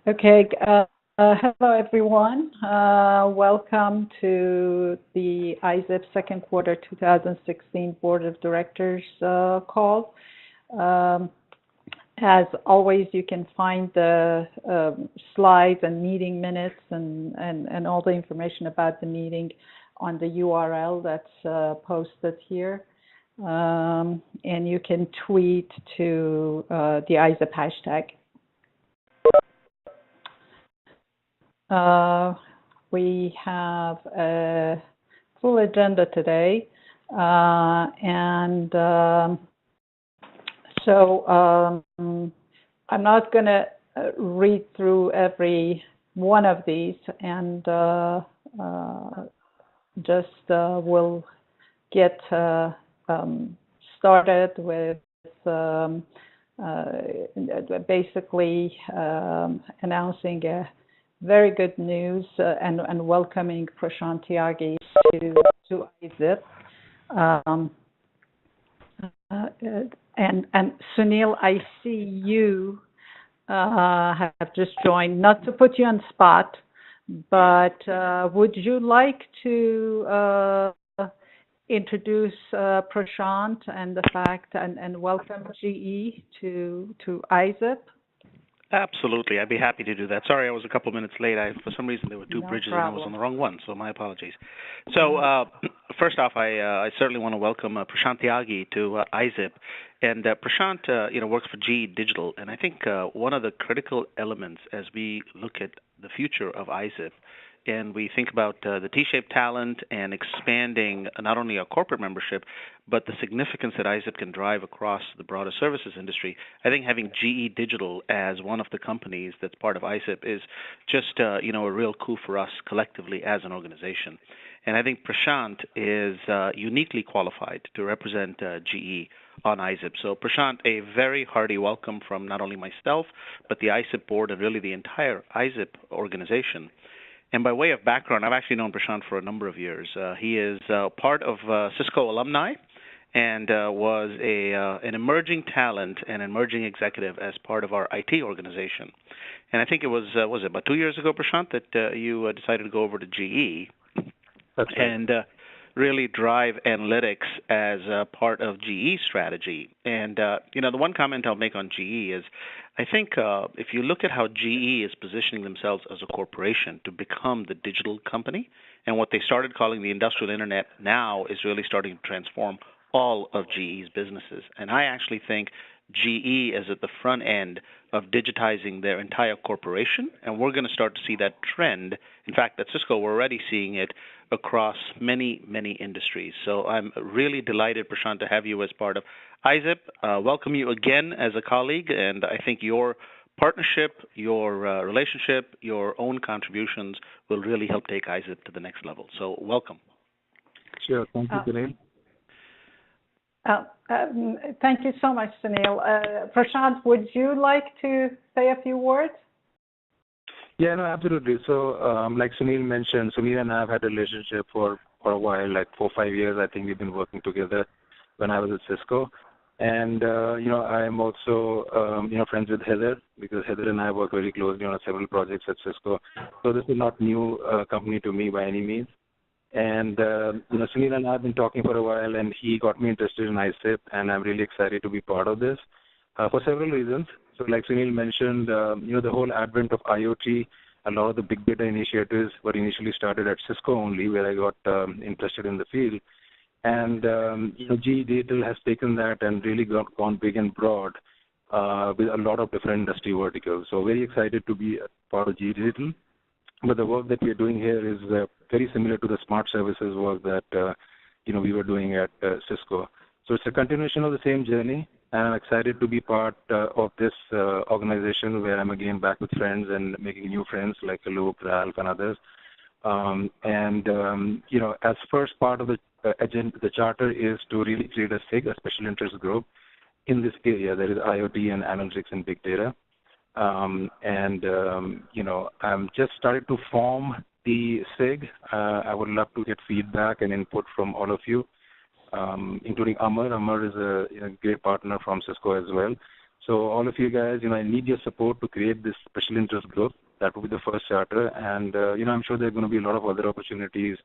Okay, hello everyone. Welcome to the ISSIP second quarter 2016 Board of Directors call. As always, you can find the slides and meeting minutes and all the information about the meeting on the URL that's posted here. And you can tweet to the ISSIP hashtag. We have a full agenda today, so I'm not going to read through every one of these, and just we'll get started with basically announcing a very good news and welcoming Prashant Tyagi to ISSIP. And Sunil, I see you have just joined. Not to put you on spot, but would you like to introduce Prashant and the fact and welcome GE to ISSIP? Absolutely. I'd be happy to do that. Sorry, I was a couple minutes late. For some reason, there were two bridges and I was on the wrong one, so my apologies. So first off, I certainly want to welcome Prashant Tyagi to ISSIP. And Prashant, works for GE Digital. And I think one of the critical elements as we look at the future of ISSIP, and we think about the T-shaped talent and expanding not only our corporate membership, but the significance that ISSIP can drive across the broader services industry. I think having GE Digital as one of the companies that's part of ISSIP is just a real coup for us collectively as an organization. And I think Prashant is uniquely qualified to represent GE on ISSIP. So Prashant, a very hearty welcome from not only myself, but the ISSIP board and really the entire ISSIP organization. And by way of background, I've actually known Prashant for a number of years. He is part of Cisco alumni and was an emerging talent and emerging executive as part of our IT organization. And I think it was it about 2 years ago, Prashant, that you decided to go over to GE and really drive analytics as a part of GE strategy. And, the one comment I'll make on GE is I think if you look at how GE is positioning themselves as a corporation to become the digital company, and what they started calling the industrial internet now is really starting to transform all of GE's businesses. And I actually think GE is at the front end of digitizing their entire corporation, and we're going to start to see that trend. In fact, at Cisco, we're already seeing it across many, many industries. So I'm really delighted, Prashant, to have you as part of ISSIP. Welcome you again as a colleague, and I think your partnership, your relationship, your own contributions will really help take ISSIP to the next level. So welcome. Sure. Thank you, Sunil. Thank you so much, Sunil. Prashant, would you like to say a few words? Yeah, no, absolutely. So, like Sunil mentioned, Sunil and I have had a relationship for a while, like 4 or 5 years. I think we've been working together when I was at Cisco. And, I'm also, friends with Heather, because Heather and I work very closely on several projects at Cisco. So this is not new company to me by any means. And, Sunil and I have been talking for a while, and he got me interested in ISSIP, and I'm really excited to be part of this for several reasons. So like Sunil mentioned, the whole advent of IoT, a lot of the big data initiatives were initially started at Cisco only, where I got interested in the field. And, GE Digital has taken that and really gone big and broad with a lot of different industry verticals. So very excited to be a part of GE Digital. But the work that we are doing here is very similar to the smart services work that, we were doing at Cisco. So it's a continuation of the same journey. And I'm excited to be part of this organization where I'm again back with friends and making new friends like Luke, Ralph, and others. As first part of the agenda, the charter is to really create a SIG, a special interest group, in this area. That is IoT and analytics and big data. I'm just started to form the SIG. I would love to get feedback and input from all of you. Including Amar. Amar is a great partner from Cisco as well. So all of you guys, I need your support to create this special interest group. That will be the first charter, and I'm sure there are going to be a lot of other opportunities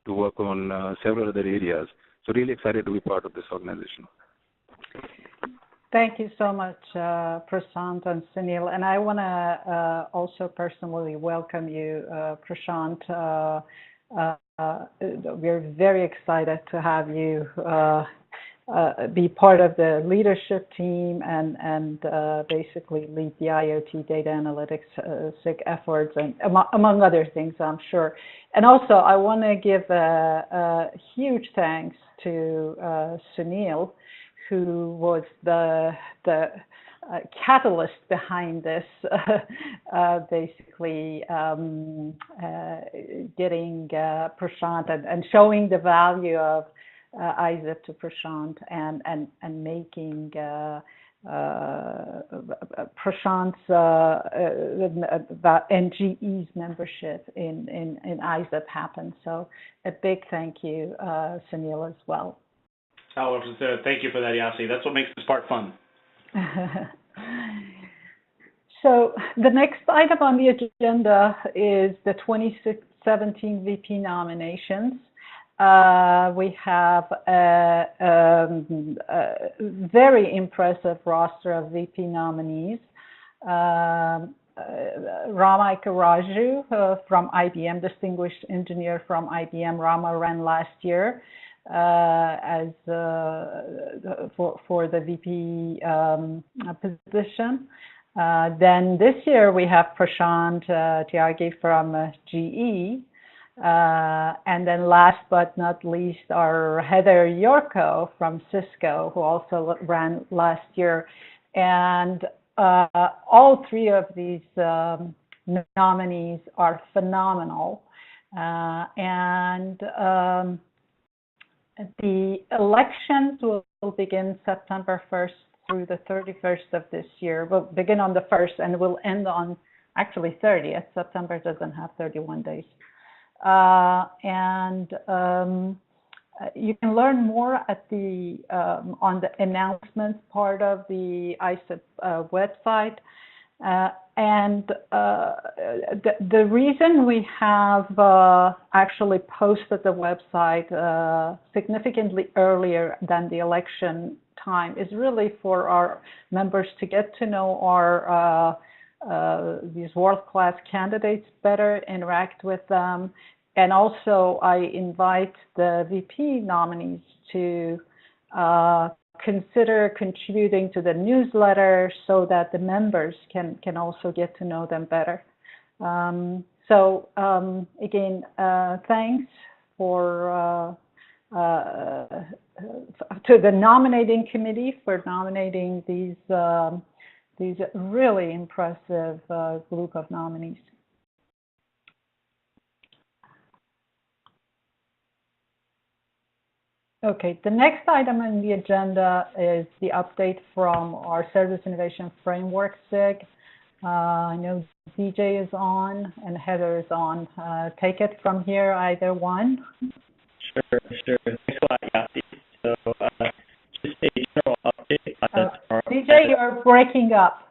to work on several other areas. So really excited to be part of this organization. Thank you so much, Prashant and Sunil. And I want to also personally welcome you, Prashant. We're very excited to have you be part of the leadership team and basically lead the IoT data analytics SIG efforts, and among other things, I'm sure. And also, I want to give a huge thanks to Sunil, who was the catalyst behind this, basically getting Prashant and showing the value of ISSIP to Prashant and making Prashant's NGE's membership in ISSIP happen. So a big thank you, Sunil, as well. Oh, thank you for that, Yasi. That's what makes this part fun. So the next item on the agenda is the 2017 VP nominations. We have a very impressive roster of VP nominees. Rama Ikaraju from IBM, distinguished engineer from IBM. Rama ran last year as for the VP position. Then this year we have Prashant Tyagi from GE. And then last but not least, our Heather Yorko from Cisco, who also ran last year. And all three of these nominees are phenomenal. The elections will begin September 1st through the 31st of this year. We'll begin on the 1st and will end on actually 30th. September doesn't have 31 days. You can learn more at the on the announcements part of the ISSIP website. The reason we have actually posted the website significantly earlier than the election time is really for our members to get to know our these world-class candidates better, interact with them, and also I invite the VP nominees to consider contributing to the newsletter so that the members can also get to know them better. Again, thanks for to the nominating committee for nominating these really impressive group of nominees. Okay, the next item on the agenda is the update from our Service Innovation Framework SIG. I know DJ is on and Heather is on. Take it from here, either one. Sure. Thanks a lot, Yasi. So just a general update. DJ, you're breaking up.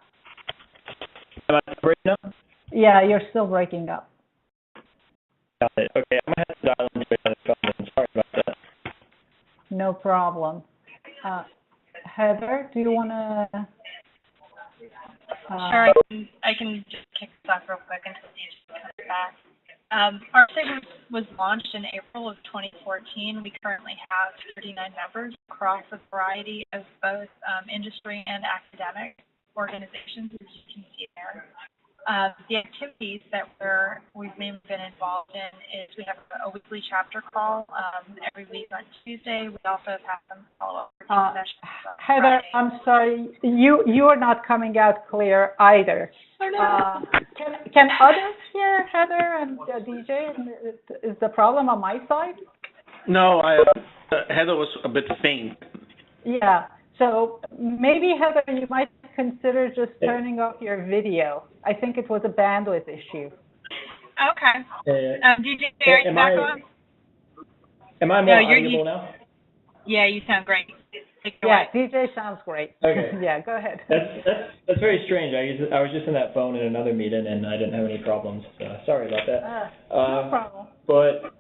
Am I breaking up? Yeah, you're still breaking up. Got it. Okay, I'm going to have to dial into another phone. Sorry about that. No problem. Heather, do you want to? Sure, I can just kick this off real quick until Steve comes back. Our SIG was launched in April of 2014. We currently have 39 members across a variety of both industry and academic organizations, as you can see there. The activities that we've mainly been involved in is we have a weekly chapter call every week on Tuesday. We also have some follow-up sessions. Heather, I'm sorry, you are not coming out clear either. Oh, no. Can others hear Heather and DJ? Is the problem on my side? No, Heather was a bit faint. Yeah, so maybe Heather, you might consider just turning off your video. I think it was a bandwidth issue. Okay. DJ, are you back on? Am I more audible now? Yeah, you sound great. Take it Yeah, away. DJ sounds great. Okay. Yeah, go ahead. That's very strange. I was just in that phone in another meeting and I didn't have any problems. So sorry about that. No problem. But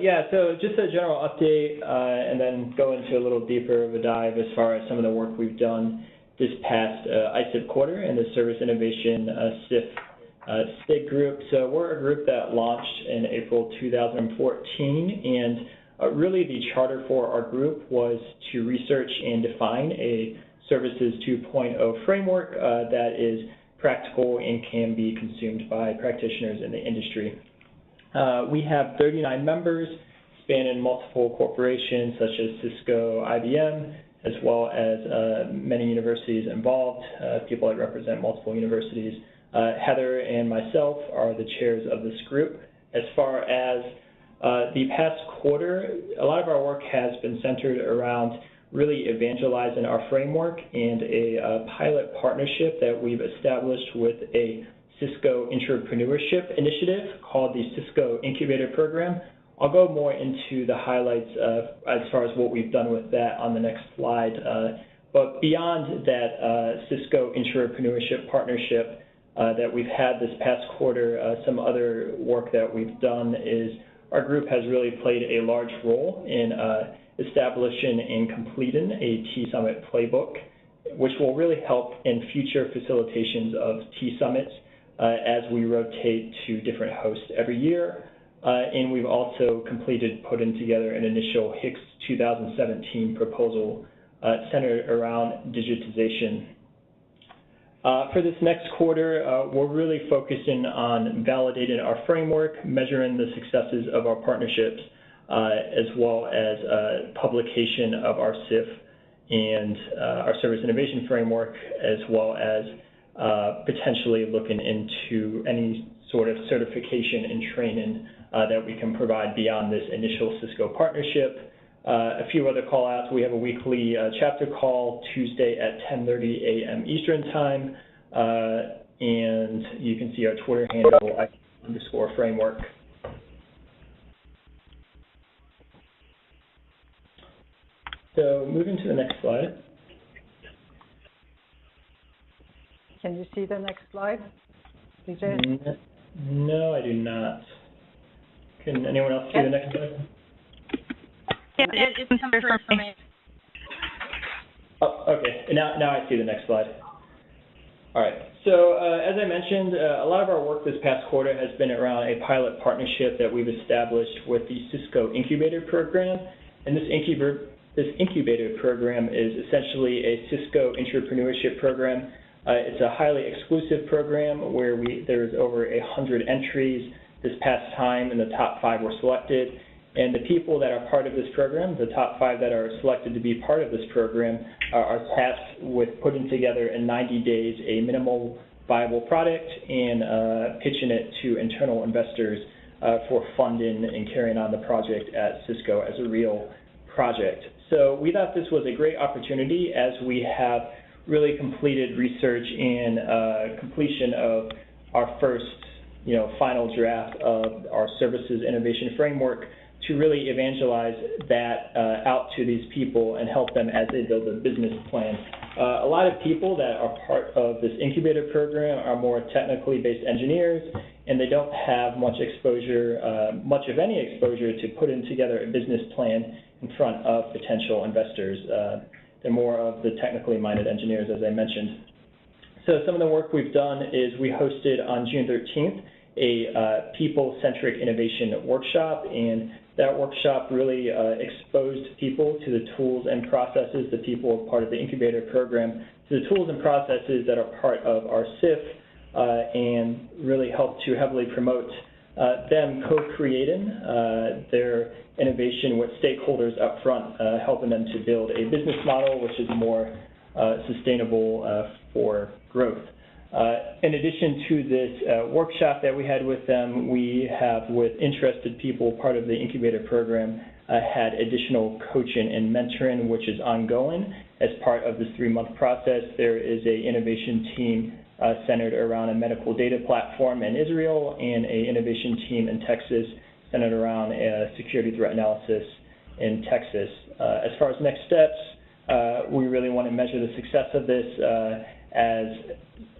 yeah, so just a general update, and then go into a little deeper of a dive as far as some of the work we've done this past ISSIP quarter in the Service Innovation SIG group. So we're a group that launched in April 2014, and really the charter for our group was to research and define a Services 2.0 framework that is practical and can be consumed by practitioners in the industry. We have 39 members spanning multiple corporations such as Cisco, IBM, as well as many universities involved, people that represent multiple universities. Heather and myself are the chairs of this group. As far as the past quarter, a lot of our work has been centered around really evangelizing our framework and a pilot partnership that we've established with a Cisco Entrepreneurship Initiative called the Cisco Incubator Program. I'll go more into the highlights as far as what we've done with that on the next slide. But beyond that Cisco Entrepreneurship Partnership that we've had this past quarter, some other work that we've done is our group has really played a large role in establishing and completing a T-Summit playbook, which will really help in future facilitations of T-Summits as we rotate to different hosts every year. And we've also completed putting together an initial HICS 2017 proposal centered around digitization. For this next quarter, we're really focusing on validating our framework, measuring the successes of our partnerships, as well as publication of our SIF and our Service Innovation Framework, as well as potentially looking into any sort of certification and training that we can provide beyond this initial Cisco partnership. A few other call outs. We have a weekly chapter call Tuesday at 10:30 a.m. Eastern time. And you can see our Twitter handle @_framework. So moving to the next slide. Can you see the next slide, DJ? No, I do not. Can anyone else see the next slide? Yeah, it's come through for me. Oh, okay. Now I see the next slide. All right. So as I mentioned, a lot of our work this past quarter has been around a pilot partnership that we've established with the Cisco Incubator Program. And this incubator program is essentially a Cisco Entrepreneurship Program. It's a highly exclusive program where there is over 100 entries this past time, and the top 5 were selected. And the people that are part of this program, the top 5 that are selected to be part of this program, are tasked with putting together in 90 days a minimal viable product and pitching it to internal investors for funding and carrying on the project at Cisco as a real project. So we thought this was a great opportunity as we have really completed research and completion of our first, final draft of our Services Innovation Framework to really evangelize that out to these people and help them as they build a business plan. A lot of people that are part of this incubator program are more technically based engineers, and they don't have much exposure, much of any exposure to putting together a business plan in front of potential investors. They're more of the technically minded engineers, as I mentioned. So some of the work we've done is we hosted on June 13th a people-centric innovation workshop, and that workshop really exposed people to the tools and processes, the people part of the incubator program, to the tools and processes that are part of our SIF, and really helped to heavily promote them co-creating their innovation with stakeholders up front, helping them to build a business model which is more sustainable for growth. In addition to this workshop that we had with them, we have, with interested people part of the incubator program, had additional coaching and mentoring, which is ongoing. As part of this 3-month process, there is an innovation team centered around a medical data platform in Israel and an innovation team in Texas centered around security threat analysis in Texas. As far as next steps, we really want to measure the success of this. As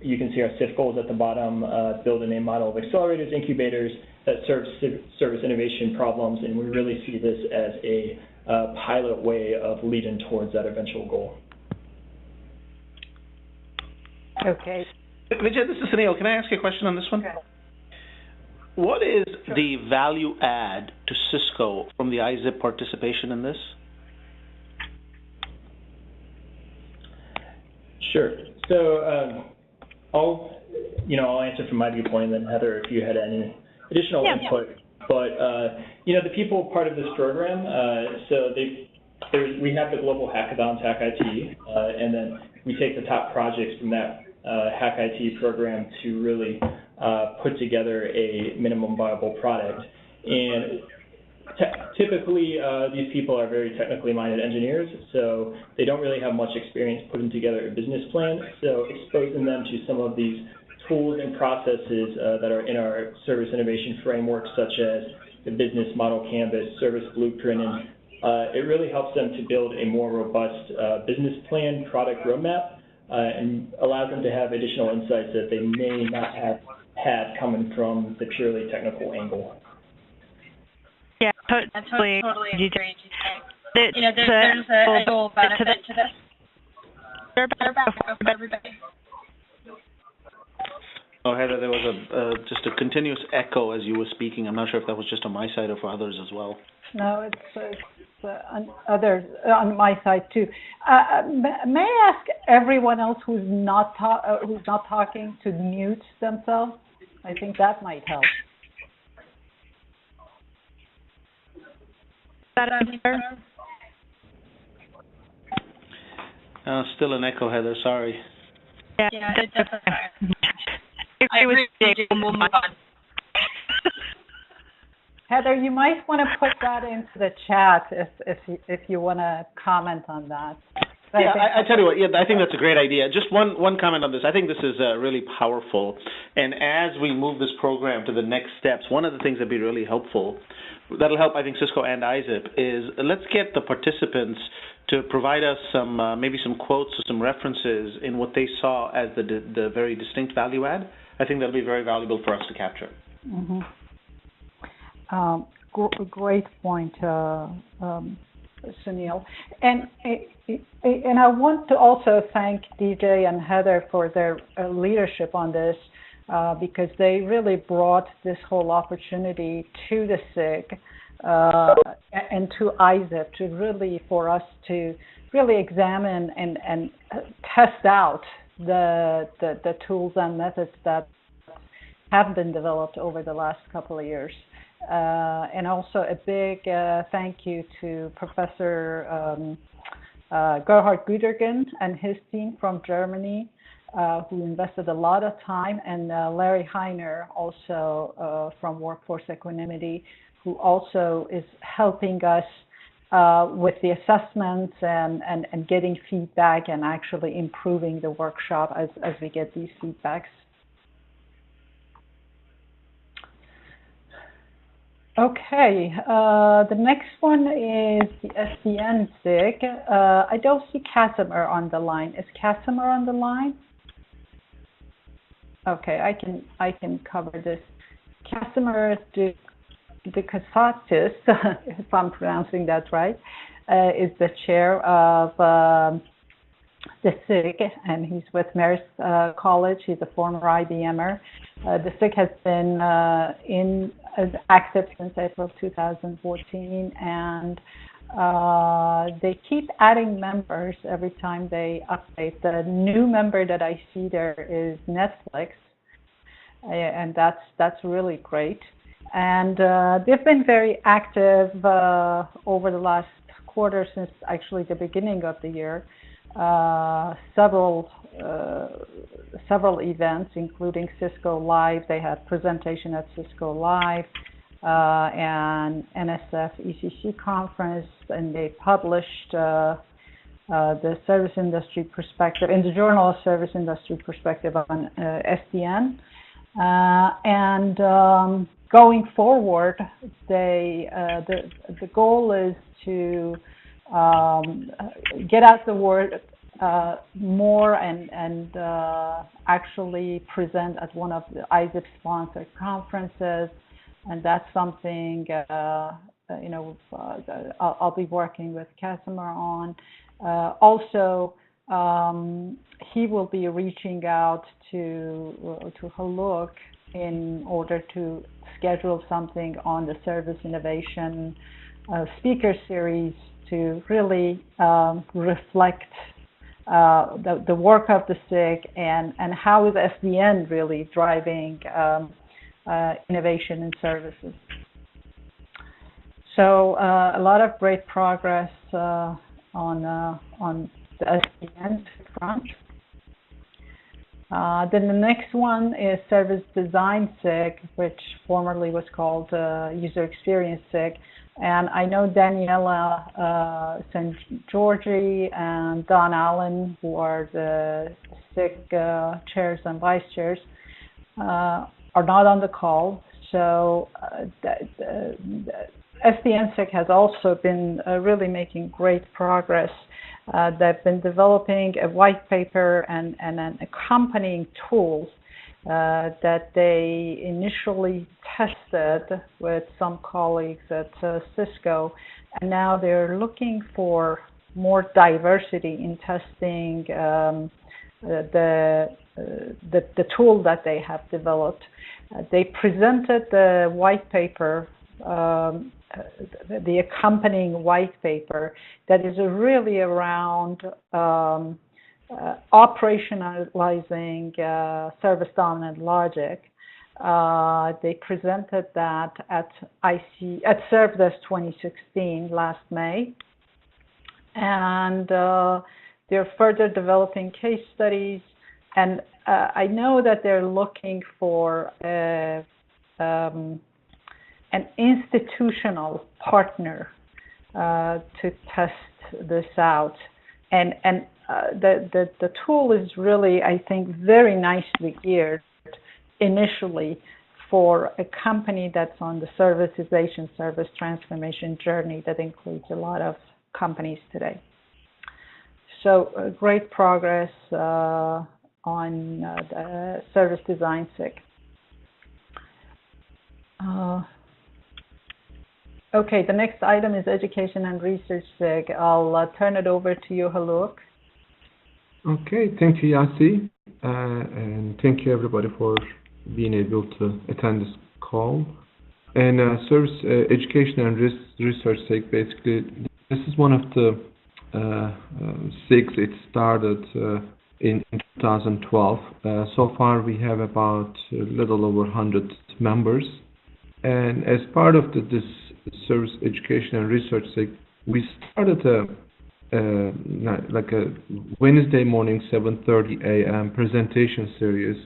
you can see, our SIF goals at the bottom, build a name model of accelerators, incubators that serve service innovation problems, and we really see this as a pilot way of leading towards that eventual goal. Okay. Vijay, this is Sunil. Can I ask you a question on this one? Okay. What is the value add to Cisco from the ISSIP participation in this? Sure. So I'll answer from my viewpoint, and then Heather, if you had any additional input. But the people part of this program, we have the global hackathons, Hack IT, and then we take the top projects from that Hack IT program to really put together a minimum viable product. And typically, these people are very technically minded engineers, so they don't really have much experience putting together a business plan. So exposing them to some of these tools and processes that are in our service innovation framework, such as the business model canvas, service blueprint, and it really helps them to build a more robust business plan, product roadmap, and allows them to have additional insights that they may not have had coming from the purely technical angle. Yeah, totally agree. There's a dual benefit to this. For everybody. Oh, Heather, there was just a continuous echo as you were speaking. I'm not sure if that was just on my side or for others as well. No, it's on others on my side too. May I ask everyone else who's not talking to mute themselves? I think that might help. Still an echo, Heather. Sorry. Yeah, it doesn't matter. I agree with you. We'll move on. Heather, you might want to put that into the chat if you want to comment on that. Yeah, I tell you what, I think that's a great idea. Just one comment on this. I think this is really powerful. And as we move this program to the next steps, one of the things that'd be really helpful, that'll help, I think, Cisco and ISSIP, is let's get the participants to provide us maybe some quotes or some references in what they saw as the very distinct value add. I think that'll be very valuable for us to capture. Mm-hmm. Great point, Sunil. And I want to also thank DJ and Heather for their leadership on this because they really brought this whole opportunity to the SIG and to ISSIP to really, for us to really examine and test out the tools and methods that have been developed over the last couple of years. And also a big thank you to Professor Gerhard Gütergen and his team from Germany, who invested a lot of time, and Larry Heiner, also from Workforce Equanimity, who also is helping us with the assessments and getting feedback and actually improving the workshop as we get these feedbacks. Okay, the next one is the SDN SIG. I don't see Casimir on the line. Is Casimir on the line? Okay, I can cover this. Casimir Dukasakis, if I'm pronouncing that right, is the chair of the SIG, and he's with Marist College. He's a former IBMer. The SIG has been active since April 2014, and they keep adding members every time they update. The new member that I see there is Netflix, and that's really great. And they've been very active over the last quarter, since actually the beginning of the year. Several events, including Cisco Live. They had presentation at Cisco Live and NSF ECC conference, and they published the service industry perspective in the Journal of Service Industry Perspective on SDN. And going forward, the goal is to get out the word more and actually present at one of the ISSIP sponsored conferences, and that's something I'll be working with Casimir on. Also, he will be reaching out to Haluk in order to schedule something on the Service Innovation Speaker Series to really reflect the work of the SIG and how is SDN really driving innovation in services. So a lot of great progress on the SDN front. Then the next one is Service Design SIG, which formerly was called User Experience SIG. And I know Daniela St. Georgi and Don Allen, who are the SIG chairs and vice chairs, are not on the call. So SDN SIG has also been really making great progress. They've been developing a white paper and an accompanying tools that they initially tested with some colleagues at Cisco, and now they're looking for more diversity in testing the tool that they have developed. They presented the white paper, the accompanying white paper that is really around operationalizing service dominant logic. They presented that at Service 2016 last May, and they're further developing case studies. And I know that they're looking for an institutional partner to test this out, and the tool is really, I think, very nicely geared initially for a company that's on the servitization, service transformation journey that includes a lot of companies today. So great progress on the Service Design SIG. Okay, the next item is Education and Research SIG. I'll turn it over to you, Haluk. Okay, thank you, Yassi, and thank you everybody for being able to attend this call. And Service Education and Research SIG, basically, this is one of the SIGs. It started in 2012. So far, we have about a little over 100 members. And as part of this Service Education and Research SIG, we started like a Wednesday morning 7:30 a.m. presentation series,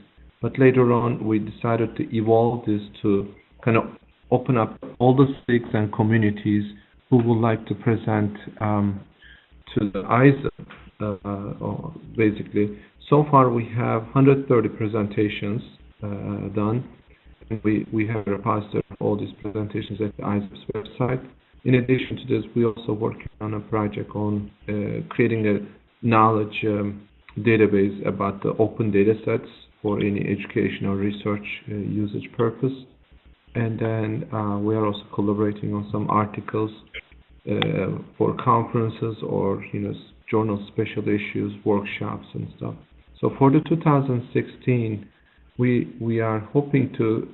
but later on we decided to evolve this to kind of open up all the SIGs and communities who would like to present to the ISSIP. Basically, so far we have 130 presentations done. We have a repository of all these presentations at the ISSIP's website. In addition to this, we're also working on a project on creating a knowledge database about the open data sets for any educational research usage purpose. And then we are also collaborating on some articles for conferences or journal special issues, workshops and stuff. So for the 2016, we are hoping to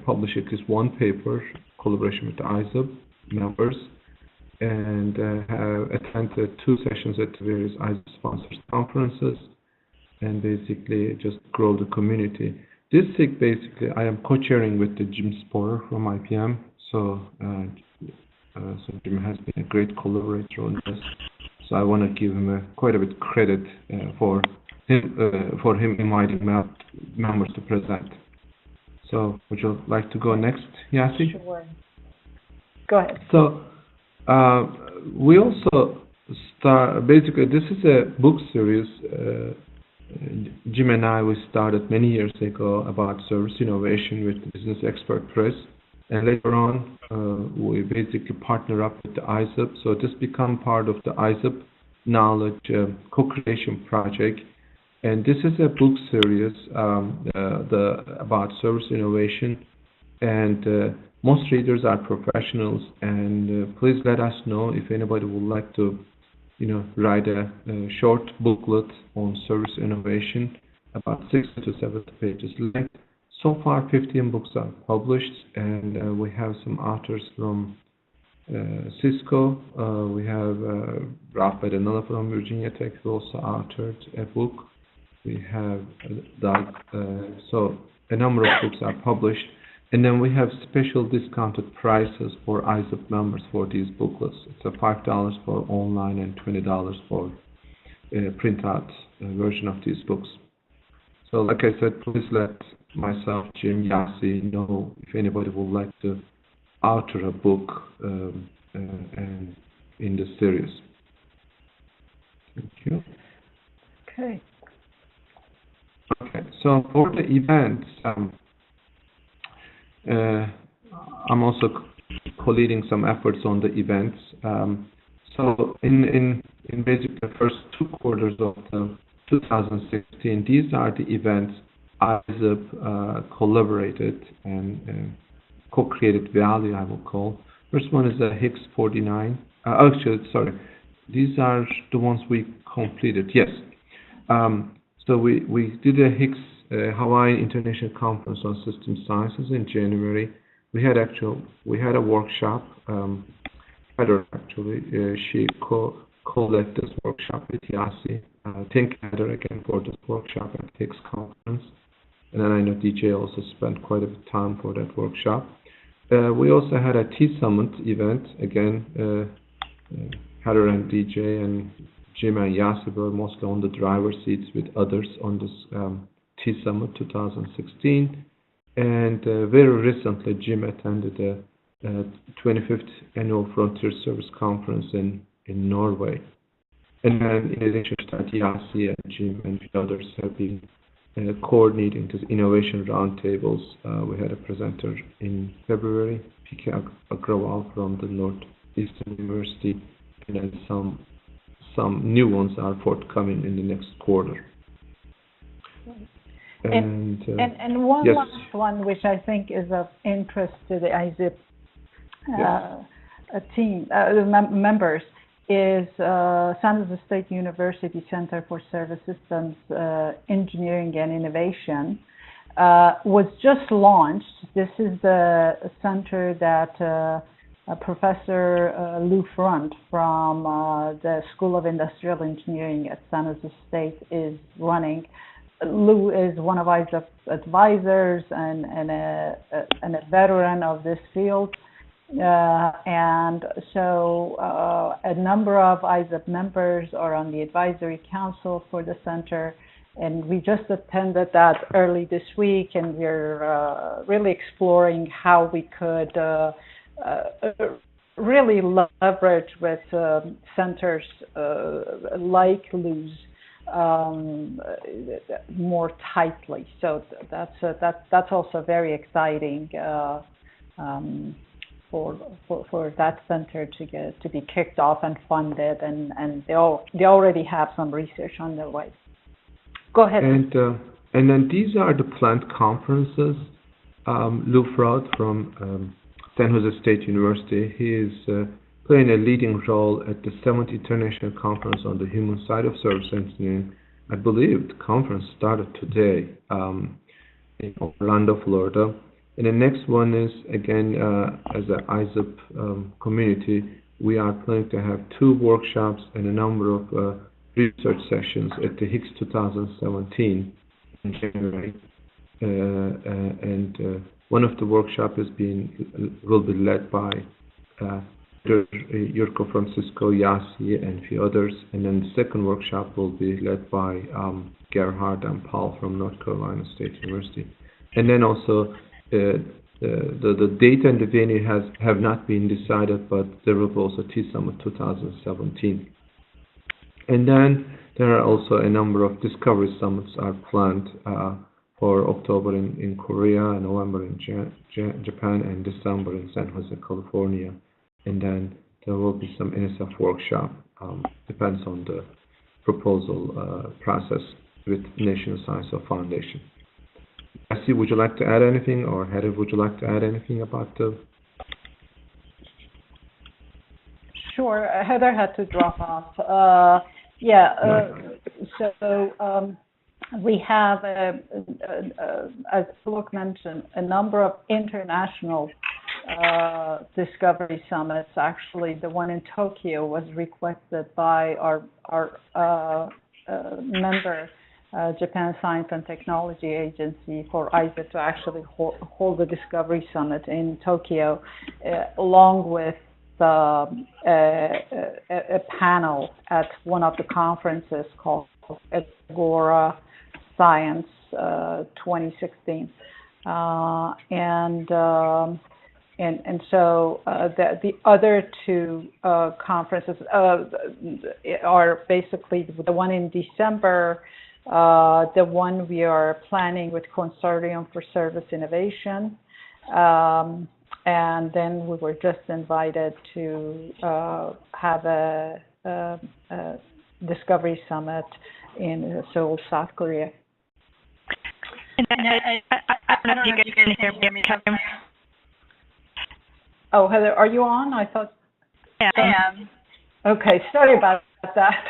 publish at least one paper, collaboration with the ISSIP members, and have attended 2 sessions at various ISSIP-sponsored conferences, and basically just grow the community. This SIG, basically, I am co-chairing with the Jim Sporer from IPM, so Jim has been a great collaborator on this. So I want to give him quite a bit of credit for him inviting members to present. So would you like to go next, Yassi? Sure. Go ahead. So we also start, basically this is a book series. Jim and I, we started many years ago about service innovation with Business Expert Press. And later on, we basically partner up with the ISSIP. So this become part of the ISSIP Knowledge Co-Creation Project. And this is a book series about service innovation. And most readers are professionals. And please let us know if anybody would like to, write a short booklet on service innovation, about 60 to 70 pages length. So far, 15 books are published, and we have some authors from Cisco. We have Ralph Badanella from Virginia Tech, who also authored a book. We have Doug. So a number of books are published. And then we have special discounted prices for ISSIP members for these booklets. It's a $5 for online and $20 for printout version of these books. So like I said, please let myself, Jim, Yassi know if anybody would like to author a book and in the series. Thank you. Okay. Okay, so for the events, I'm also co-leading some efforts on the events. So in basically the first 2 quarters of 2016, these are the events ISSIP collaborated and co-created value, I will call. First one is the HICS 49. These are the ones we completed. Yes. So we did a HICS Hawaii International Conference on System Sciences in January. We had a workshop. Heather she co-led this workshop with Yassi. Thank Heather again for this workshop at HICS conference. And then I know DJ also spent quite a bit of time for that workshop. We also had a T-Summit event. Again, Heather and DJ and Jim and Yassi were mostly on the driver's seats with others on this T-Summit 2016. And very recently, Jim attended the 25th Annual Frontier Service Conference in Norway. And then in addition to that, Yassi and Jim and others have been coordinating these innovation roundtables. We had a presenter in February, P.K. Agrawal from the Northeastern University, and then some new ones are forthcoming in the next quarter. And one yes. last one, which I think is of interest to the ISSIP team, members, is San Jose State University Center for Service Systems Engineering and Innovation was just launched. This is the center that Professor Lou Front from the School of Industrial Engineering at San Jose State is running. Lou is one of ISSIP's advisors and a veteran of this field. And so a number of ISSIP members are on the advisory council for the center, and we just attended that early this week, and we're really exploring how we could really leverage with centers like Lou's more tightly. So that's also very exciting for that center to be kicked off and funded, and they already have some research on their way. Go ahead. And then these are the planned conferences. Lou Fraud from San Jose State University, he is playing a leading role at the 7th International Conference on the Human Side of Service Engineering. I believe the conference started today in Orlando, Florida. And the next one is, again, as an ISSIP community, we are planning to have 2 workshops and a number of research sessions at the HICS 2017 in January. And one of the workshops will be led by Yurko from Cisco, Yassi, and a few others. And then the second workshop will be led by Gerhard and Paul from North Carolina State University. And then also the date and the venue have not been decided, but there will be also T-Summit 2017. And then there are also a number of discovery summits are planned for October in Korea, November in Japan, and December in San Jose, California. And then there will be some NSF workshop. Depends on the proposal process with National Science of Foundation. Jesse, would you like to add anything, or Heather, would you like to add anything about the? Sure. Heather had to drop off. So we have, as Luke mentioned, a number of international discovery summits. Actually, the one in Tokyo was requested by our member, Japan Science and Technology Agency, for ISSIP to actually hold the Discovery Summit in Tokyo, along with a panel at one of the conferences called Agora Science 2016. And so the other two conferences are basically the one in December, the one we are planning with Consortium for Service Innovation, and then we were just invited to have a Discovery Summit in Seoul, South Korea. And I don't know if you guys can hear me. Oh, Heather, are you on? I thought. Yeah, I am. Okay, sorry about that.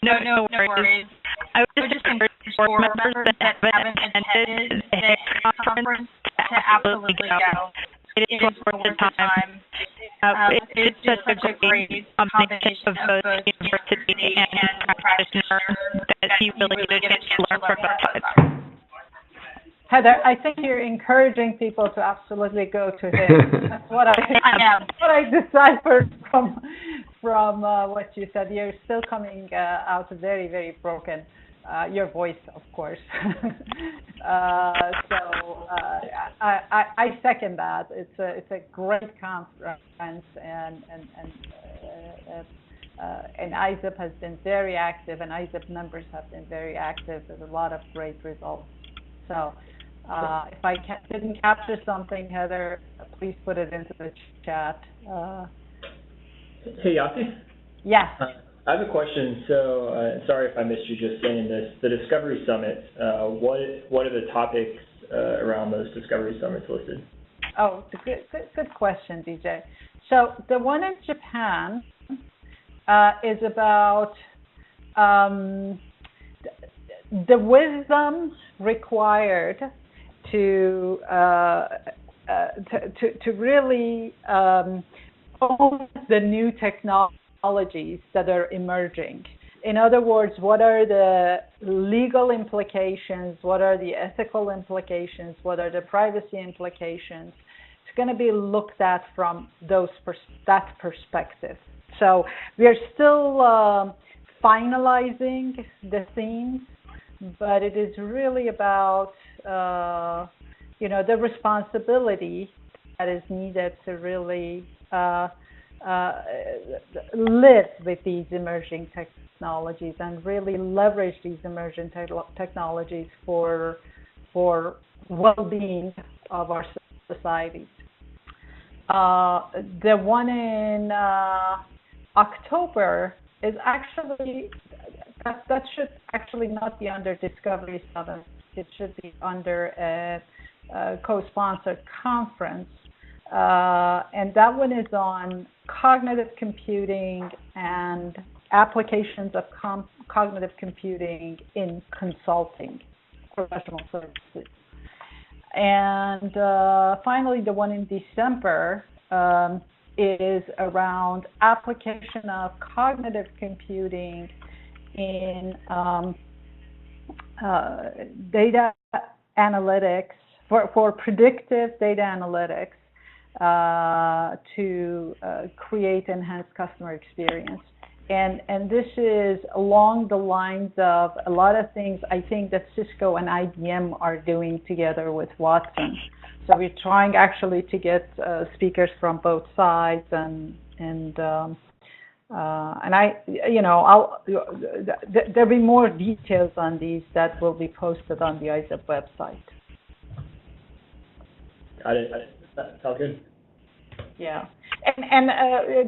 No worries. I would just encourage board members that haven't attended the conference to absolutely go. It is worth the time. It's just a great combination of both university and practitioner that you really get to learn from both sides. Heather, I think you're encouraging people to absolutely go to him. That's what I deciphered from what you said. You're still coming out very, very broken. Your voice, of course. I second that. It's a great conference, and ISSIP has been very active, and ISSIP members have been very active. There's a lot of great results. So. If I didn't capture something, Heather, please put it into the chat. Hey, Yasi? Yes. I have a question. So, sorry if I missed you just saying this. The Discovery Summit, what are the topics around those Discovery Summits listed? Oh, good question, DJ. So, the one in Japan is about the wisdom required to really own the new technologies that are emerging. In other words, what are the legal implications? What are the ethical implications? What are the privacy implications? It's going to be looked at from that perspective. So we are still finalizing the themes, but it is really about the responsibility that is needed to really live with these emerging technologies and really leverage these emerging technologies for well-being of our societies. The one in October is actually that should actually not be under Discovery Summit. It should be under a co-sponsored conference, and that one is on cognitive computing and applications of cognitive computing in consulting, professional services. And finally, the one in December is around application of cognitive computing in data analytics, for predictive data analytics to create enhanced customer experience. And this is along the lines of a lot of things I think that Cisco and IBM are doing together with Watson. So we're trying actually to get speakers from both sides and And there'll be more details on these that will be posted on the ISSIP website. Got it. That sounds good. Yeah, and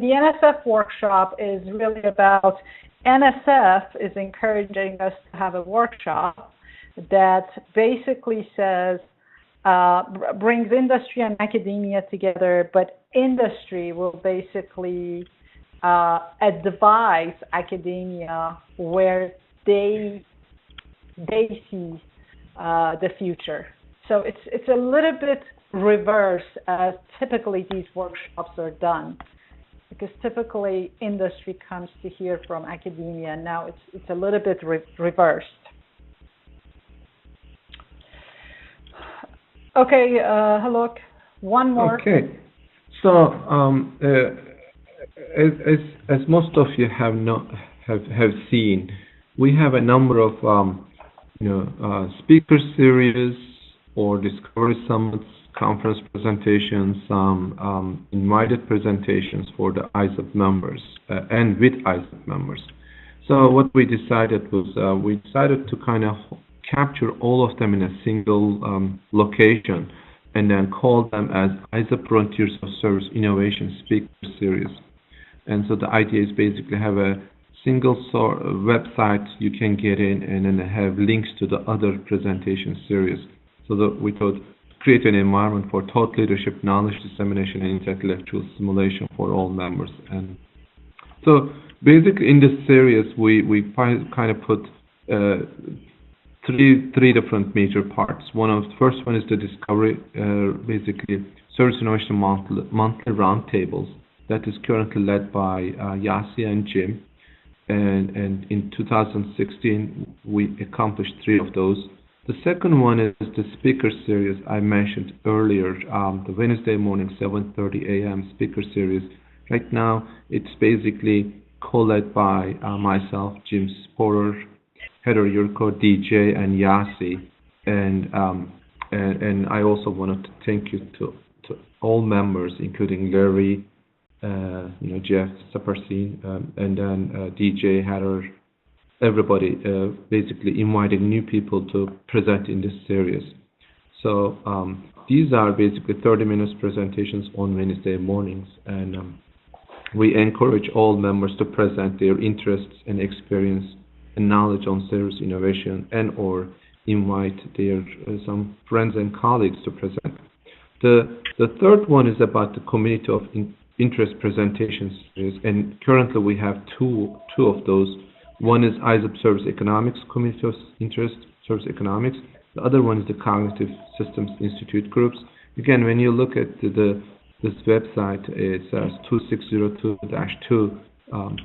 the NSF workshop is really about, NSF is encouraging us to have a workshop that basically says, brings industry and academia together, but industry will basically advise academia where they see the future. So it's a little bit reverse as typically these workshops are done, because typically industry comes to hear from academia, and now it's a little bit reversed. Okay, Haluk, one more. Okay, so as most of you have seen, we have a number of speaker series or discovery summits, conference presentations, invited presentations for the ISSIP members and with ISSIP members. So what we decided was we decided to kind of capture all of them in a single location and then call them as ISSIP Frontiers of Service Innovation Speaker Series. And so the idea is basically have a single website you can get in and then have links to the other presentation series. So that we thought create an environment for thought leadership, knowledge dissemination, and intellectual stimulation for all members. And so basically in this series we kind of put three different major parts. The first one is the discovery, basically service innovation monthly roundtables that is currently led by Yassi and Jim. And in 2016 we accomplished 3 of those. The second one is the speaker series I mentioned earlier, the Wednesday morning 7:30 a.m. speaker series. Right now it's basically co-led by myself, Jim Porter, Heather Yurko, DJ, and Yassi. And I also wanted to thank you to all members, including Larry, Jeff Saparsin, and then DJ, Heather, everybody, basically inviting new people to present in this series. So these are basically 30 minutes presentations on Wednesday mornings, and we encourage all members to present their interests and experience and knowledge on service innovation, and or invite their some friends and colleagues to present. The third one is about the community of interest presentation series, and currently we have two of those. One is ISSIP Service Economics Community of Interest, Service Economics. The other one is the Cognitive Systems Institute groups. Again, when you look at this website, it says 2602-2.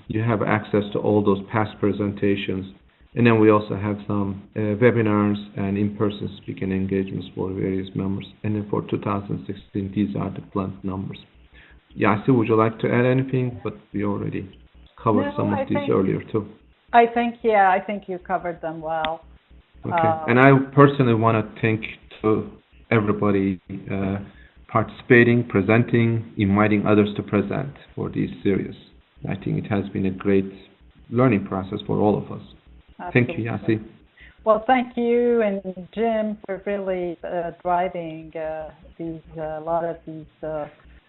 You have access to all those past presentations. And then we also have some webinars and in-person speaking engagements for various members. And then for 2016, these are the planned numbers. Yassi, would you like to add anything? But we already covered some of these earlier too. I think you covered them well. Okay, and I personally want to thank to everybody participating, presenting, inviting others to present for these series. I think it has been a great learning process for all of us. Absolutely. Thank you, Yassi. Well, thank you and Jim for really driving a lot of these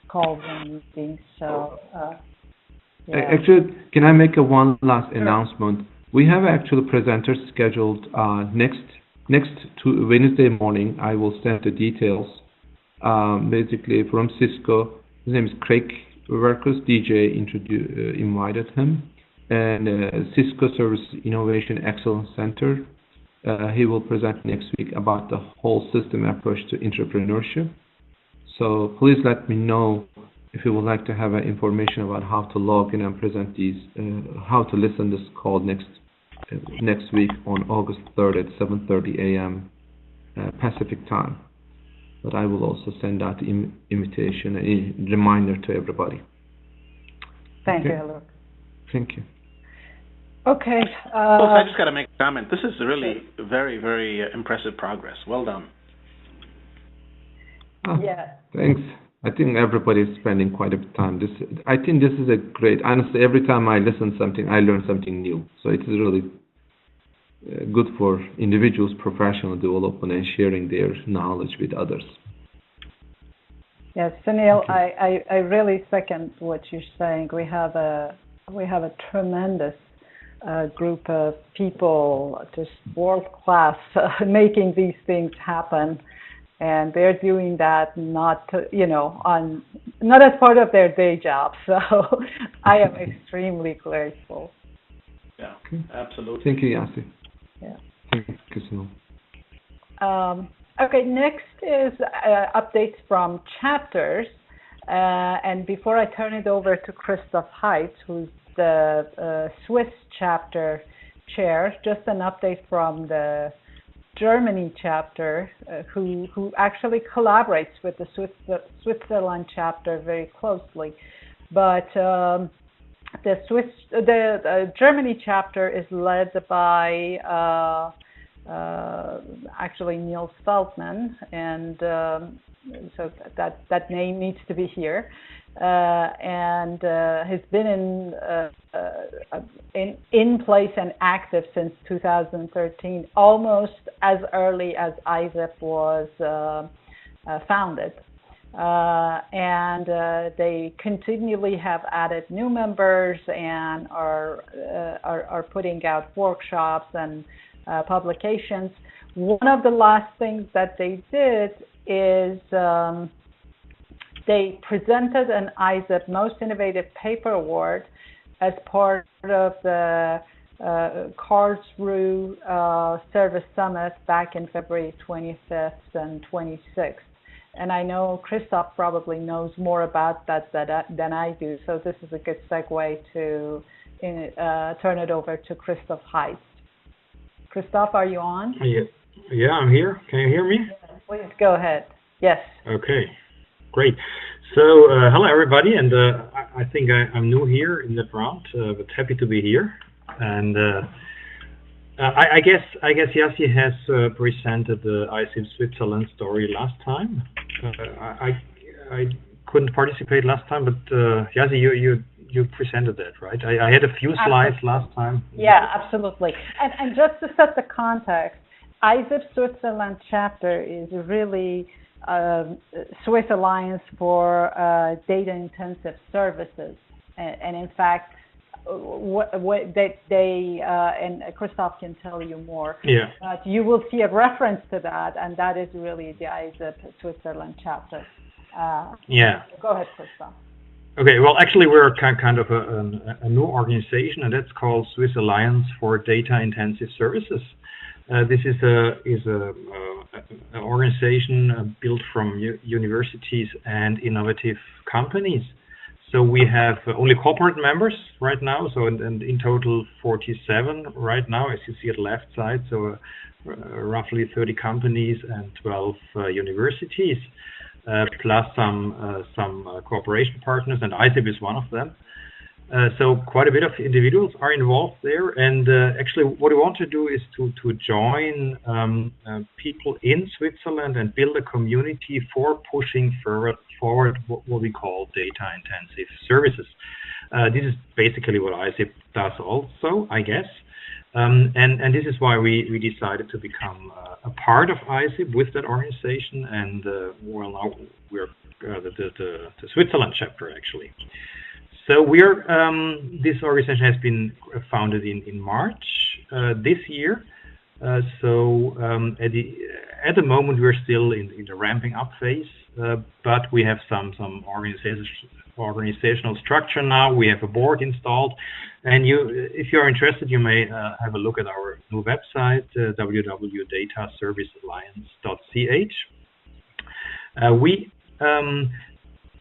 calls and meetings. So. Yeah. Actually, can I make one last announcement? We have actually presenters scheduled next Wednesday morning. I will send the details. Basically from Cisco, his name is Craig Workers. DJ invited him, and Cisco Service Innovation Excellence Center. He will present next week about the whole system approach to entrepreneurship. So please let me know if you would like to have information about how to log in and present these, how to listen to this call next week on August 3rd at 7:30 a.m. Pacific time. But I will also send out the invitation, a reminder to everybody. Thank you, Haluk. Thank you. Okay. I just got to make a comment. This is really very, very impressive progress. Well done. Oh, yeah. Thanks. I think everybody is spending quite a bit of time. I think this is a great. Honestly, every time I listen to something, I learn something new. So it is really good for individuals' professional development and sharing their knowledge with others. Yes, Sunil, I really second what you're saying. We have a tremendous group of people, just world class, making these things happen, and they're doing that not as part of their day job. So I am extremely grateful. Yeah, absolutely. Thank you, Yassi. Yeah. Thank you, Sunil. Okay, next is updates from chapters. And before I turn it over to Christoph Heitz, who's the Swiss chapter chair, just an update from the Germany chapter, who actually collaborates with the Switzerland chapter very closely. But the Germany chapter is led by actually Niels Feldman, and so that name needs to be here, and has been in place and active since 2013, almost as early as ISSIP was founded. And they continually have added new members and are putting out workshops and publications. One of the last things that they did is they presented an ISSIP Most Innovative Paper Award as part of the Karlsruhe Service Summit back in February 25th and 26th. And I know Christoph probably knows more about that than I do, so this is a good segue to turn it over to Christoph Heitz. Christoph, are you on? Yeah, I'm here. Can you hear me? Please go ahead. Yes. Okay, great. So, hello everybody, and I think I'm new here in that round, but happy to be here. And I guess Yassi has presented the ISSIP Switzerland story last time. I couldn't participate last time, but Yassi, you presented that, right? I had a few slides last time. Yeah, absolutely. And just to set the context, ISSIP Switzerland chapter is really Swiss Alliance for Data-Intensive Services. And in fact, what they and Christoph can tell you more. Yeah. But you will see a reference to that, and that is really the ISSIP Switzerland chapter. Yeah. Go ahead, Christoph. Okay. Well, actually, we're kind of a new organization, and that's called Swiss Alliance for Data-Intensive Services. This is an organization built from universities and innovative companies. So we have only corporate members right now, so and in total 47 right now, as you see at the left side, so roughly 30 companies and 12 universities, plus some cooperation partners, and ISSIP is one of them. So quite a bit of individuals are involved there, and actually what we want to do is to join people in Switzerland and build a community for pushing forward what we call data-intensive services. This is basically what ISSIP does also, I guess, and this is why we decided to become a part of ISSIP with that organization, and well, now we're the Switzerland chapter actually. So we're this organization has been founded in March this year. So at the moment we're still in the ramping up phase, but we have some organizational structure now. We have a board installed, and if you're interested, you may have a look at our new website, www.dataservicealliance.ch.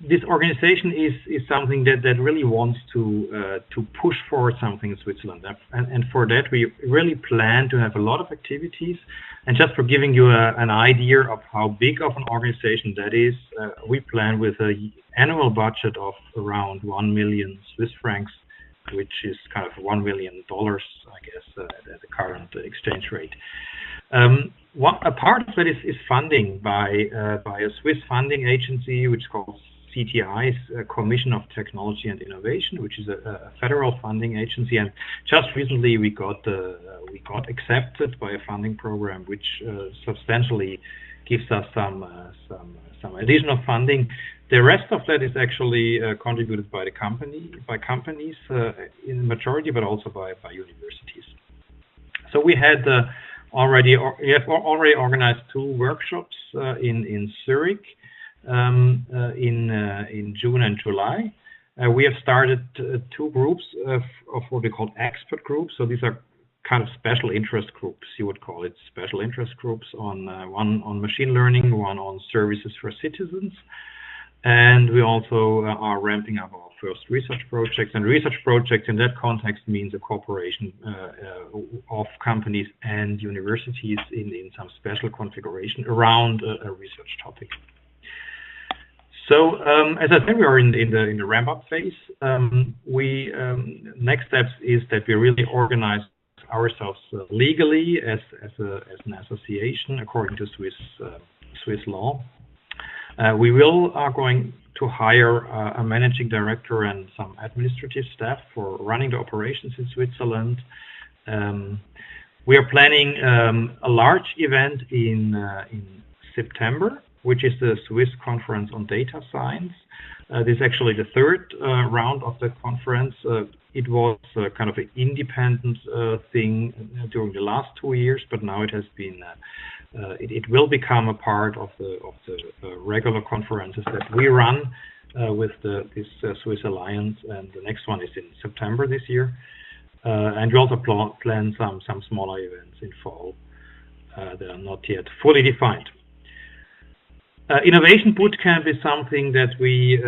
This organization is something that really wants to push forward something in Switzerland, and for that we really plan to have a lot of activities. And just for giving you an idea of how big of an organization that is, we plan with an annual budget of around 1 million Swiss francs, which is kind of $1 million, I guess, at the current exchange rate. A part of it is funding by a Swiss funding agency, which is called CTI's Commission of Technology and Innovation, which is a federal funding agency. And just recently, we got accepted by a funding program, which substantially gives us some additional funding. The rest of that is actually contributed by companies in the majority, but also by universities. So we had already organized 2 workshops in Zurich in June and July. We have started 2 groups of what we call expert groups. So these are kind of special interest groups, you would call it, special interest groups on one on machine learning, one on services for citizens. And we also are ramping up our first research projects. And research projects in that context means a cooperation of companies and universities in some special configuration around a research topic. So as I said, we are in the ramp-up phase. Next steps is that we really organize ourselves legally as an association according to Swiss law. We are going to hire a managing director and some administrative staff for running the operations in Switzerland. We are planning a large event in September, which is the Swiss Conference on Data Science. This is actually the 3rd round of the conference. It was kind of an independent thing during the last 2 years, but now it has been. It will become a part of the regular conferences that we run with this Swiss Alliance, and the next one is in September this year. And we also plan some smaller events in fall that are not yet fully defined. Innovation Bootcamp is something that we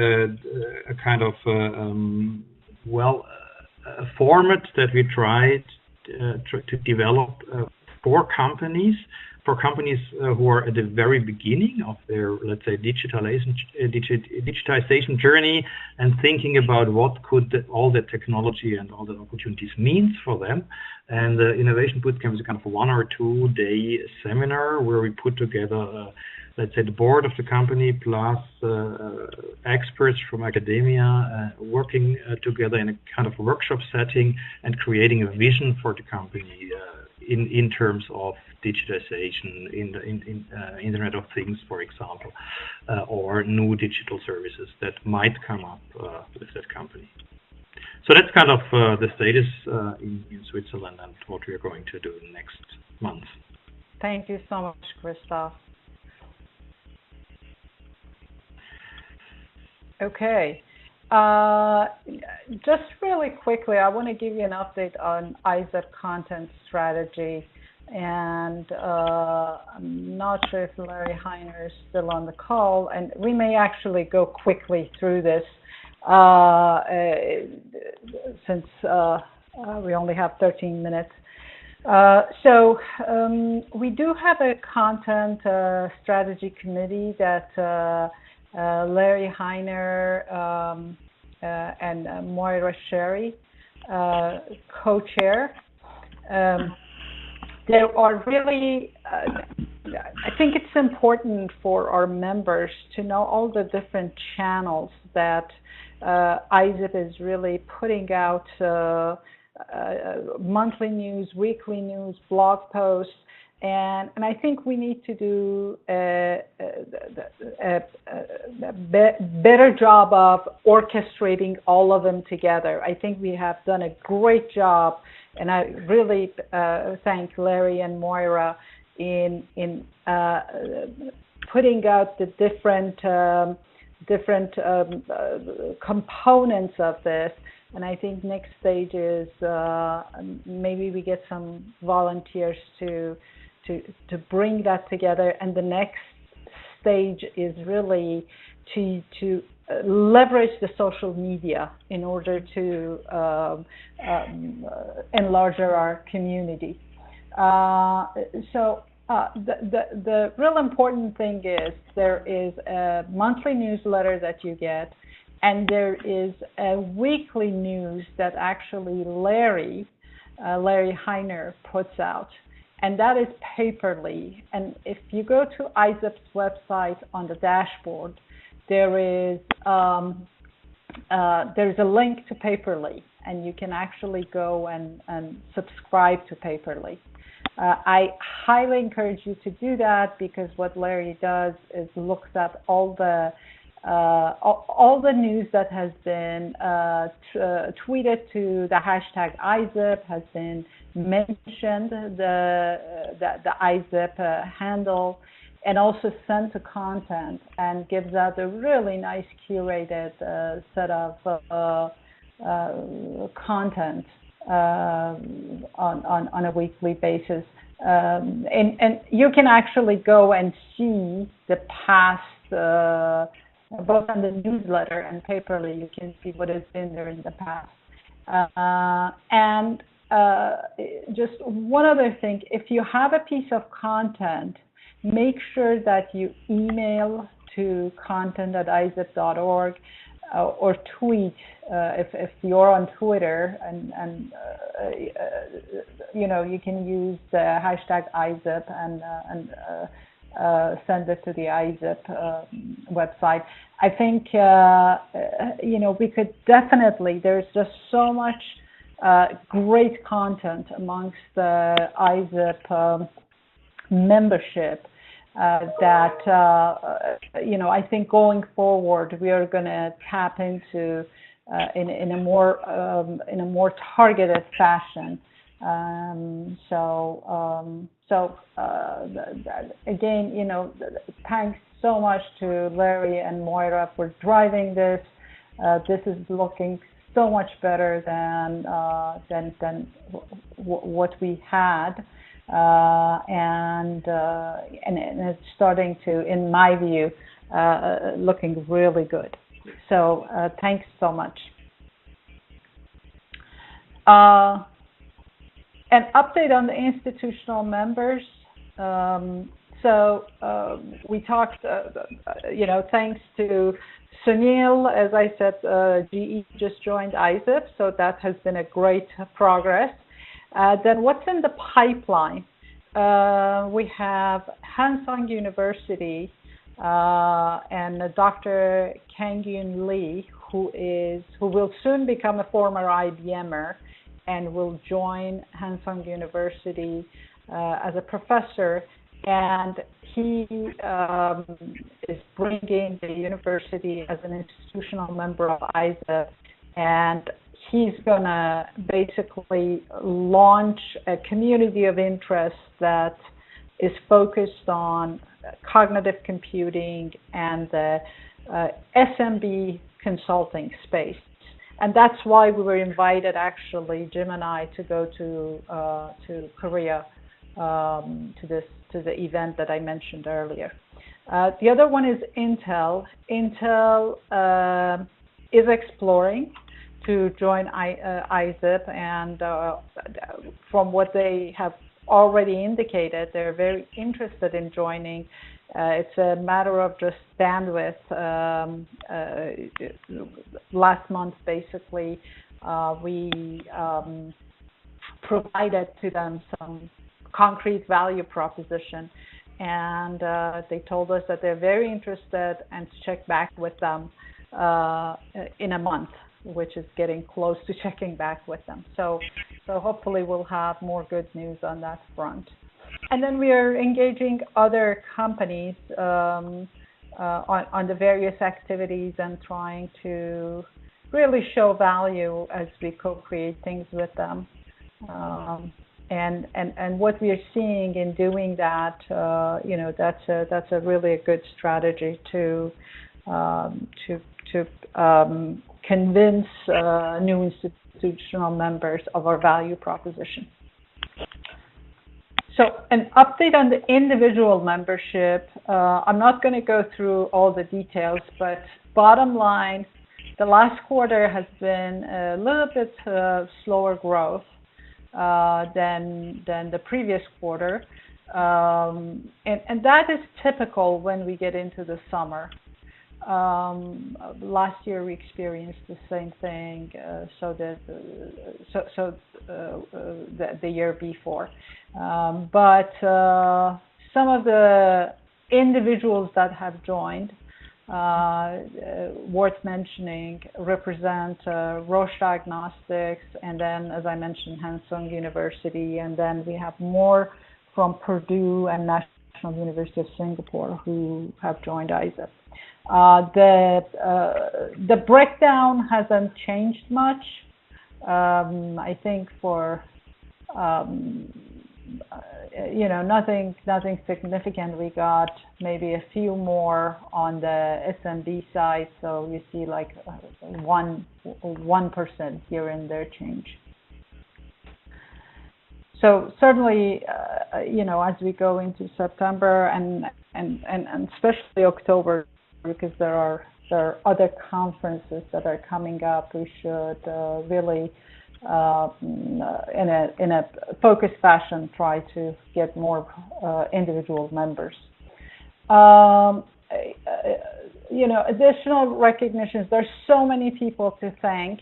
a format that we tried to develop for companies who are at the very beginning of their, let's say, digitization journey and thinking about what could all the technology and all the opportunities means for them. And the Innovation Bootcamp is a kind of 1 or 2 day seminar where we put together, let's say, the board of the company plus experts from academia working together in a kind of workshop setting and creating a vision for the company in terms of digitization, in Internet of Things, for example, or new digital services that might come up with that company. So that's kind of the status in Switzerland and what we are going to do next month. Thank you so much, Christoph. Okay. Just really quickly, I want to give you an update on ISSIP content strategy. And I'm not sure if Larry Heiner is still on the call, and we may actually go quickly through this since we only have 13 minutes. So we do have a content strategy committee that Larry Heiner and Moira Sherry co-chair. There are really, I think it's important for our members to know all the different channels that ISSIP is really putting out, monthly news, weekly news, blog posts, and I think we need to do a better job of orchestrating all of them together. I think we have done a great job, and I really thank Larry and Moira in putting out the different components of this. And I think next stage is maybe we get some volunteers to bring that together. And the next stage is really to leverage the social media in order to enlarge our community. So the real important thing is there is a monthly newsletter that you get, and there is a weekly news that actually Larry Heiner puts out, and that is paperly. And if you go to ISSIP's website on the dashboard, there's a link to Paperly, and you can actually go and subscribe to Paperly. I highly encourage you to do that, because what Larry does is looks at all the news that has been tweeted to the hashtag ISSIP, has been mentioned, the ISSIP handle, and also sent to content, and gives out a really nice curated set of content on a weekly basis. And you can actually go and see the past, both on the newsletter and Paperly, you can see what has been there in the past. And just one other thing, if you have a piece of content, make sure that you email to content@isip.org or tweet if you're on Twitter, and you can use the hashtag ISSIP and send it to the ISSIP website. I think we could definitely. There's just so much great content amongst the ISSIP membership that I think going forward we are going to tap into in a more targeted fashion. Again, thanks so much to Larry and Moira for driving this. This is looking so much better than what we had. And it's starting to, in my view, looking really good. So thanks so much. An update on the institutional members. We talked, thanks to Sunil, as I said, GE just joined ISSIP, so that has been a great progress. Then what's in the pipeline? We have Hansung University and Dr. Kang-Yoon Lee, who will soon become a former IBMer and will join Hansung University as a professor. And he is bringing the university as an institutional member of ISSIP, and he's going to basically launch a community of interest that is focused on cognitive computing and the SMB consulting space. And that's why we were invited, actually, Jim and I, to go to Korea to the event that I mentioned earlier. The other one is Intel. Intel is exploring to join ISSIP, and from what they have already indicated, they're very interested in joining. It's a matter of just bandwidth. Last month, basically, we provided to them some concrete value proposition, and they told us that they're very interested and to check back with them in a month, which is getting close to checking back with them. So hopefully we'll have more good news on that front. And then we are engaging other companies on the various activities and trying to really show value as we co-create things with them. And what we are seeing in doing that, that's a really good strategy to convince new institutional members of our value proposition. So an update on the individual membership. I'm not going to go through all the details, but bottom line, the last quarter has been a little bit slower growth than the previous quarter. And that is typical when we get into the summer. Last year we experienced the same thing, the year before. But some of the individuals that have joined worth mentioning represent Roche Diagnostics, and then, as I mentioned, Hansung University, and then we have more from Purdue and National University of Singapore who have joined ISSIP. The breakdown hasn't changed much. I think for nothing significant. We got maybe a few more on the SMB side, so you see like 1% here and there change. So certainly, as we go into September and especially October, because there are other conferences that are coming up, we should really in a focused fashion try to get more individual members. Additional recognitions. There's so many people to thank,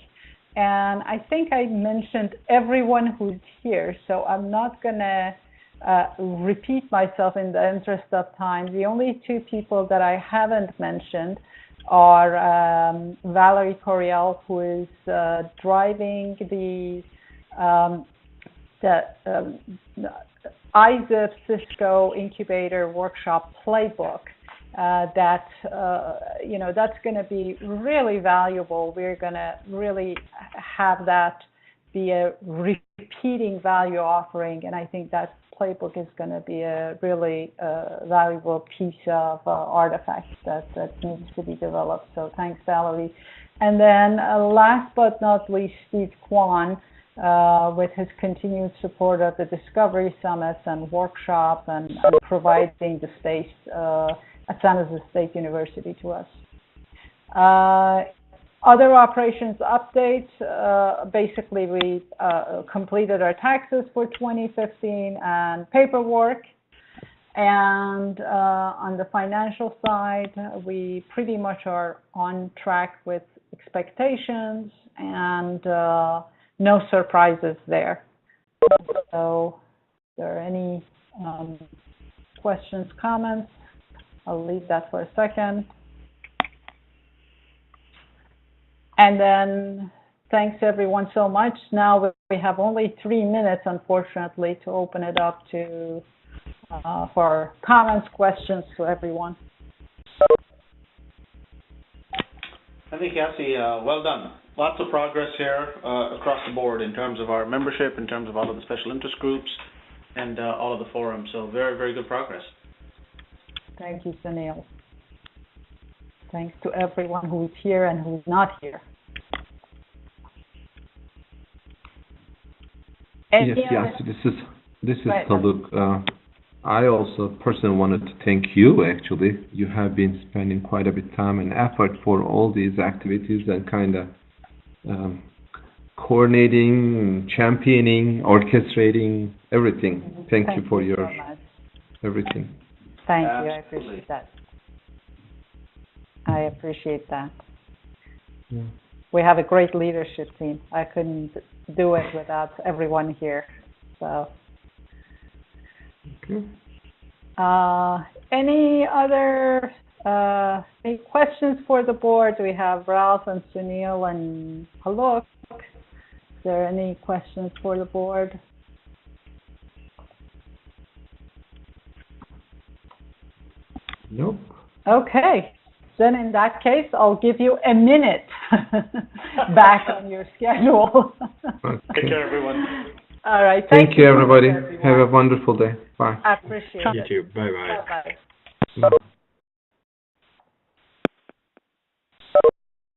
and I think I mentioned everyone who's here, so I'm not gonna repeat myself in the interest of time. The only two people that I haven't mentioned are Valerie Coriel, who is driving the ISSIP Cisco Incubator Workshop Playbook. That's going to be really valuable. We're going to really have that be a repeating value offering, and I think that playbook is going to be a really valuable piece of artifacts that needs to be developed. So thanks, Valerie. And then last but not least, Steve Kwan, with his continued support of the Discovery Summits and workshops and providing the space at San Jose State University to us. Other operations updates, basically we completed our taxes for 2015 and paperwork. And on the financial side, we pretty much are on track with expectations and no surprises there. So if there are any questions, comments, I'll leave that for a second. And then thanks everyone so much. Now we have only 3 minutes, unfortunately, to open it up to for comments, questions to everyone. I think, Yassi, well done. Lots of progress here across the board in terms of our membership, in terms of all of the special interest groups, and all of the forums. So very, very good progress. Thank you, Sunil. Thanks to everyone who's here and who's not here. Yes, this is Taluk. I also personally wanted to thank you, actually. You have been spending quite a bit of time and effort for all these activities and kind of coordinating, championing, orchestrating, everything. Thank you for your everything. Thank you, I appreciate that. I appreciate that. Yeah. We have a great leadership team. I couldn't do it without everyone here. So, okay. Any other any questions for the board? We have Ralph and Sunil and Haluk. Is there any questions for the board? Nope. Okay. Then in that case, I'll give you a minute back on your schedule. Okay. Take care, everyone. All right. Thank you, everybody. Have a wonderful day. Bye. I appreciate it. You too. Bye-bye. Bye-bye. Bye.